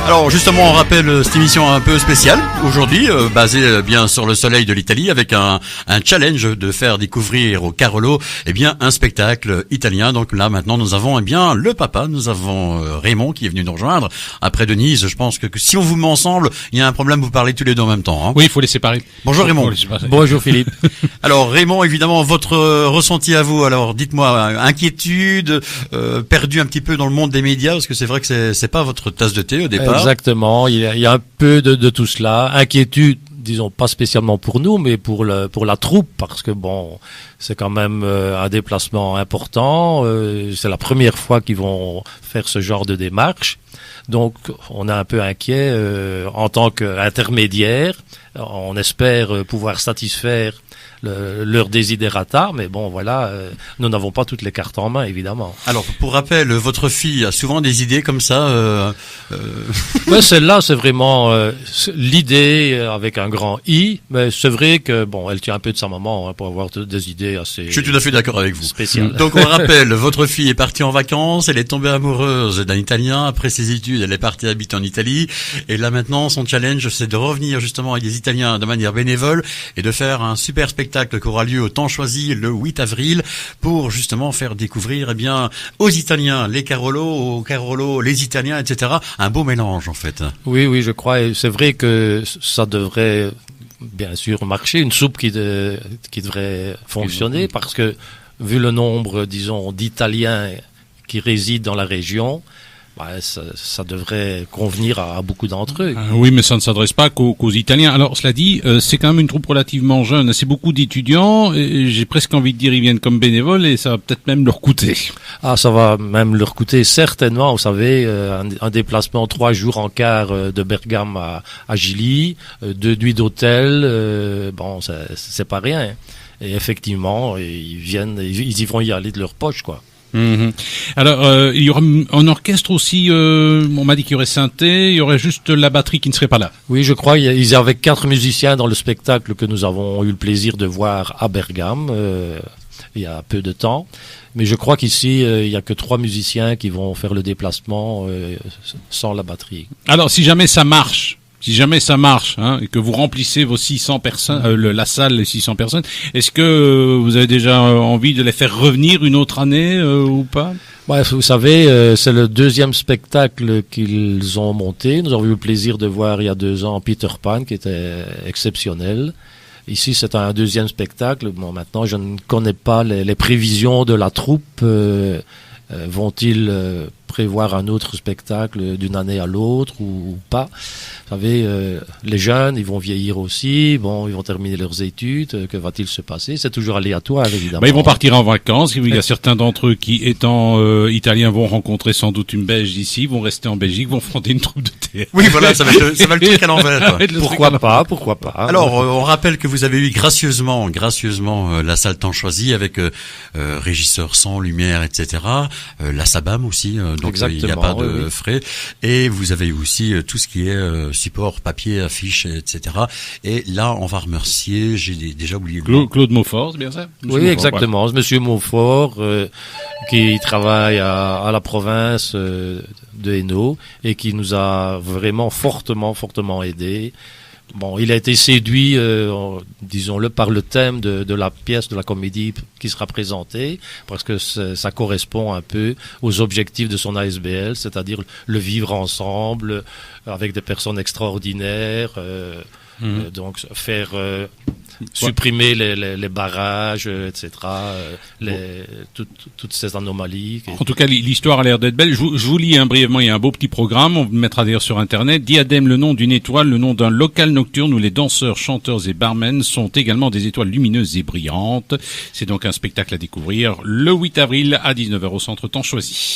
Alors justement, on rappelle cette émission un peu spéciale aujourd'hui, basée bien sur le soleil de l'Italie, avec un challenge de faire découvrir au Carolo un spectacle italien. Donc là maintenant nous avons le papa, nous avons Raymond qui est venu nous rejoindre après Denise. Je pense que si on vous met ensemble, il y a un problème, vous parlez tous les deux en même temps. Hein. Oui, il faut les séparer. Bonjour Raymond. Bonjour Philippe. Alors Raymond, évidemment votre ressenti à vous. Alors dites-moi, inquiétude, perdu un petit peu dans le monde des médias, parce que c'est vrai que c'est pas votre tasse de thé au départ. Exactement, il y a un peu de tout cela. Inquiétude, disons pas spécialement pour nous, mais pour la troupe, parce que bon, c'est quand même un déplacement important. C'est la première fois qu'ils vont faire ce genre de démarche. Donc on est un peu inquiet en tant qu'intermédiaire. On espère pouvoir satisfaire leur désidérata, mais bon voilà, nous n'avons pas toutes les cartes en main évidemment. Alors pour rappel, votre fille a souvent des idées comme ça. Ouais, celle-là c'est vraiment l'idée avec un grand I, mais c'est vrai que bon, elle tient un peu de sa maman pour avoir des idées assez. Je suis tout à fait d'accord avec vous. Spéciales. Donc on rappelle, votre fille est partie en vacances, elle est tombée amoureuse d'un Italien, après ses études, elle est partie habiter en Italie, et là maintenant son challenge c'est de revenir justement avec des Italiens de manière bénévole et de faire un super spectacle qui aura lieu au temps choisi le 8 avril pour justement faire découvrir aux Italiens les Carolo, aux Carolo les Italiens, etc. Un beau mélange en fait. Oui, je crois. Et c'est vrai que ça devrait bien sûr marcher, une soupe qui devrait fonctionner parce que vu le nombre, disons, d'Italiens qui résident dans la région, ça devrait convenir à beaucoup d'entre eux. Oui, mais ça ne s'adresse pas qu'aux Italiens. Alors, cela dit, c'est quand même une troupe relativement jeune. C'est beaucoup d'étudiants. Et j'ai presque envie de dire, ils viennent comme bénévoles et ça va peut-être même leur coûter. Ah, ça va même leur coûter certainement. Vous savez, un déplacement 3 jours en car de Bergame à Gilly, 2 nuits d'hôtel. Bon, c'est pas rien. Et effectivement, ils y vont y aller de leur poche, quoi. Mmh. Alors, il y aura un orchestre aussi, on m'a dit qu'il y aurait synthé, il y aurait juste la batterie qui ne serait pas là. Oui, je crois, ils avaient 4 musiciens dans le spectacle que nous avons eu le plaisir de voir à Bergame, il y a peu de temps. Mais je crois qu'ici, il y a que 3 musiciens qui vont faire le déplacement sans la batterie. Alors, si jamais ça marche, et que vous remplissez vos 600 personnes, la salle, les 600 personnes, est-ce que vous avez déjà envie de les faire revenir une autre année ou pas? Ouais, vous savez, c'est le 2e spectacle qu'ils ont monté. Nous avons eu le plaisir de voir il y a 2 ans Peter Pan, qui était exceptionnel. Ici, c'est un 2e spectacle. Bon, maintenant, je ne connais pas les prévisions de la troupe. Vont-ils prévoir un autre spectacle d'une année à l'autre ou pas? Vous savez, les jeunes, ils vont vieillir aussi, bon, ils vont terminer leurs études, que va-t-il se passer? C'est toujours aléatoire, évidemment. Ils vont partir en vacances, il y a certains d'entre eux qui, étant italiens, vont rencontrer sans doute une Belge d'ici, vont rester en Belgique, vont fonder une troupe de théâtre. Oui, voilà, ça va le truc à l'envers. Pourquoi pas. Alors, on rappelle que vous avez eu gracieusement la salle temps choisi avec régisseur son, lumière, etc. La SABAM aussi, donc il n'y a pas de frais. Et vous avez eu aussi tout ce qui est support, papier, affiches, etc. Et là, on va remercier, j'ai déjà oublié le nom. Claude Maufort, c'est bien ça? Oui, exactement. Voilà. Monsieur Maufort, qui travaille à la province de Hainaut et qui nous a vraiment fortement aidés. Bon, il a été séduit, disons-le, par le thème de la pièce, de la comédie qui sera présentée, parce que ça correspond un peu aux objectifs de son ASBL, c'est-à-dire le vivre ensemble avec des personnes extraordinaires, donc faire supprimer les barrages, etc., toutes ces anomalies. En tout cas, l'histoire a l'air d'être belle. Je vous lis brièvement, il y a un beau petit programme, on le mettra d'ailleurs sur Internet. Diadème, le nom d'une étoile, le nom d'un local nocturne où les danseurs, chanteurs et barmen sont également des étoiles lumineuses et brillantes. C'est donc un spectacle à découvrir le 8 avril à 19h au Centre Temps Choisi.